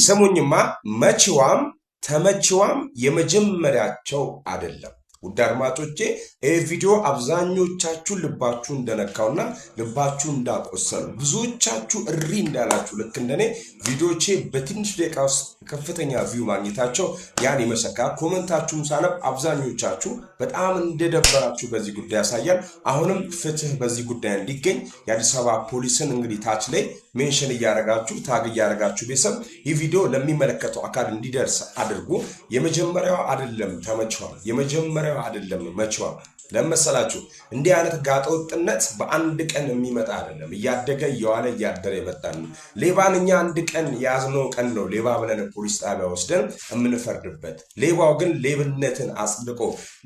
ሰሙኝማ መችዋም ተመችዋም የመጀመሪያቸው አይደለም። ውድ አድማጮቼ ይህ ቪዲዮ አብዛኞቻችሁ ልባችሁ እንደነካውና ልባችሁ እንዳቆሰሉ ብዙዎቻችሁ እሪ እንዳላችሁ ልክ እንደኔ ቪዲዮቼ በትንሽ ደቂቃ ውስጥ ከፍተኛ ቪው ማግኘታቸው ያን ይመሰክራል። ኮሜንታችሁም ሳነብ አብዛኞቻችሁ በጣም እንደደበራችሁ በዚህ ጉዳይ ያሳያል። አሁንም ፍትህ በዚህ ጉዳይ እንዲገኝ የአዲስ አበባ ፖሊስን እንግዲህ ታች ላይ ሜንሽን እያደረጋችሁ ታግ እያደረጋችሁ ቤተሰብ ይህ ቪዲዮ ለሚመለከተው አካል እንዲደርስ አድርጉ። የመጀመሪያው አይደለም ተመችዋል፣ የመጀመሪያው አይደለም መችዋል። ለመሰላችሁ እንዲህ አይነት ጋጠወጥነት በአንድ ቀን የሚመጣ አይደለም። እያደገ እየዋለ እያደረ የመጣ ነው። ሌባን እኛ አንድ ቀን የያዝነው ቀን ነው ሌባ ብለን ፖሊስ ጣቢያ ወስደን የምንፈርድበት። ሌባው ግን ሌብነትን አጽድቆ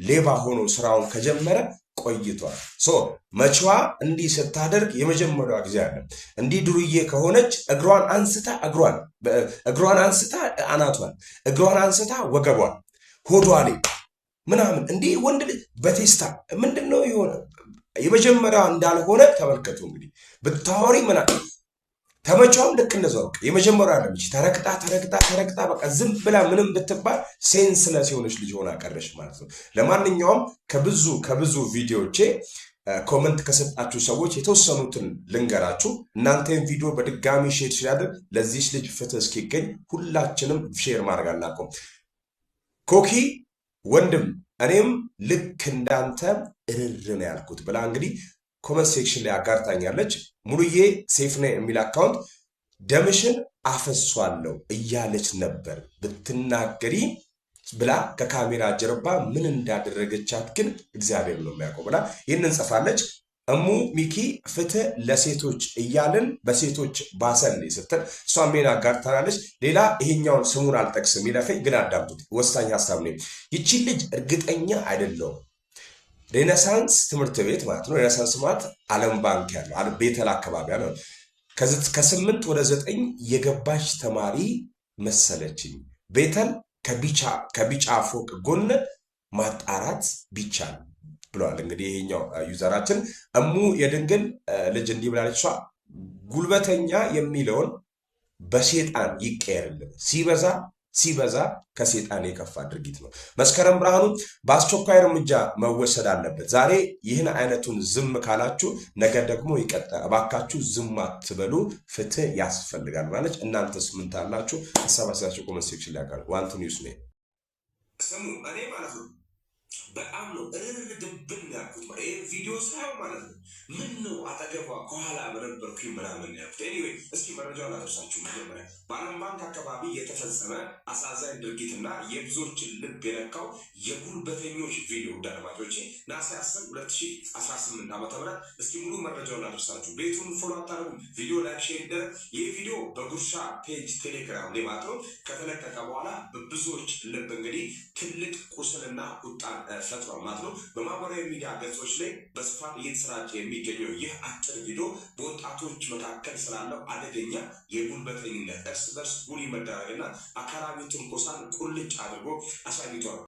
ሌባ ሆኖ ስራውን ከጀመረ ቆይቷል። መችዋ እንዲህ ስታደርግ የመጀመሪያዋ ጊዜ አለ። እንዲህ ዱርዬ ከሆነች እግሯን አንስታ አናቷን፣ እግሯን አንስታ ወገቧን፣ ሆዷ ላይ ምናምን እንዲህ ወንድ ልጅ በቴስታ ምንድነው የሆነ የመጀመሪያው እንዳልሆነ ተመልከቱ። እንግዲህ ብታወሪ ምናምን ተመቻውም ልክ እንደዛው የመጀመሪያው አለች ተረግጣ በቃ ዝም ብላ ምንም ብትባል ሴንስለስ የሆነች ልጅ ሆና ቀረሽ ማለት ነው። ለማንኛውም ከብዙ ቪዲዮቼ ኮሜንት ከሰጣችሁ ሰዎች የተወሰኑትን ልንገራችሁ። እናንተን ቪዲዮ በድጋሚ ሼር ሲያደርግ ለዚህ ልጅ ፍትህ እስኪገኝ ሁላችንም ሼር ማድረግ አናቆም። ኮኪ ወንድም እኔም ልክ እንዳንተ እርር ነው ያልኩት ብላ እንግዲህ ኮመንት ሴክሽን ላይ አጋርታኛለች። ሙሉዬ ሴፍኔ የሚል አካውንት ደምሽን አፈሷለሁ እያለች ነበር ብትናገሪ ብላ ከካሜራ ጀርባ ምን እንዳደረገቻት ግን እግዚአብሔር ነው የሚያውቀው ብላ ይህንን ጽፋለች። እሙ ሚኪ ፍትህ ለሴቶች እያልን በሴቶች ባሰን ስትል እሷ ሜን አጋርታናለች። ሌላ ይሄኛውን ስሙን አልጠቅስም ይለፈኝ ግን አዳምጡት፣ ወሳኝ ሀሳብ ነው። ይቺ ልጅ እርግጠኛ አይደለሁም ሬኔሳንስ ትምህርት ቤት ማለት ነው። ሬኔሳንስ ማለት ዓለም ባንክ ያለው ቤተል አካባቢ ነው። ከ8 ወደ 9 የገባች ተማሪ መሰለችኝ። ቤተል ከቢጫ ፎቅ ጎን ማጣራት ቢቻል ብለዋል። እንግዲህ ይሄኛው ዩዘራችን እሙ የድንግል ልጅ እንዲህ ብላለች። ጉልበተኛ የሚለውን በሴጣን ይቀየርልን፣ ሲበዛ ከሴጣን የከፋ ድርጊት ነው። መስከረም ብርሃኑ በአስቸኳይ እርምጃ መወሰድ አለበት። ዛሬ ይህን አይነቱን ዝም ካላችሁ ነገ ደግሞ ይቀጥላል። እባካችሁ ዝም አትበሉ፣ ፍትህ ያስፈልጋል ማለት። እናንተስ ምን ታላችሁ? ሀሳባችሁ ኮሜንት ሴክሽን ላይ አጋሩ። ዋንቱ ኒውስ ነው ስሙ። እኔ ማለት ነው በጣም ነው እርር ድብን ያልኩት ይህ ቪዲዮ ሳየው ማለት ነው። ምን ነው አጠገቧ ከኋላ በነበርኩኝ ምናምን ያልኩት። ኤኒዌይ እስኪ መረጃውን አደርሳችሁ። መጀመሪያ በዓለም ባንክ አካባቢ የተፈጸመ አሳዛኝ ድርጊትና የብዙዎችን ልብ የነካው የጉልበተኞች ቪዲዮ አድማጮቼ ናሴ 10 2018 ዓ.ም እስኪ ሙሉ መረጃውን አደርሳችሁ። ቤቱን ፎሎ አታደርጉም? ቪዲዮ ላይክ ሼር ይደረግ። ይህ ቪዲዮ በጉርሻ ፔጅ ቴሌግራም ላይ ማለት ነው ከተለቀቀ በኋላ በብዙዎች ልብ እንግዲህ ትልቅ ቁስልና ቁጣን ፈጥሯል ማለት ነው። በማህበራዊ ሚዲያ ገጾች ላይ በስፋት እየተሰራጨ የሚገኘው ይህ አጭር ቪዲዮ በወጣቶች መካከል ስላለው አደገኛ የጉልበተኝነት እርስ በርስ ቡሊ መደረግና አካላዊ ትንኮሳን ቁልጭ አድርጎ አሳይቷል።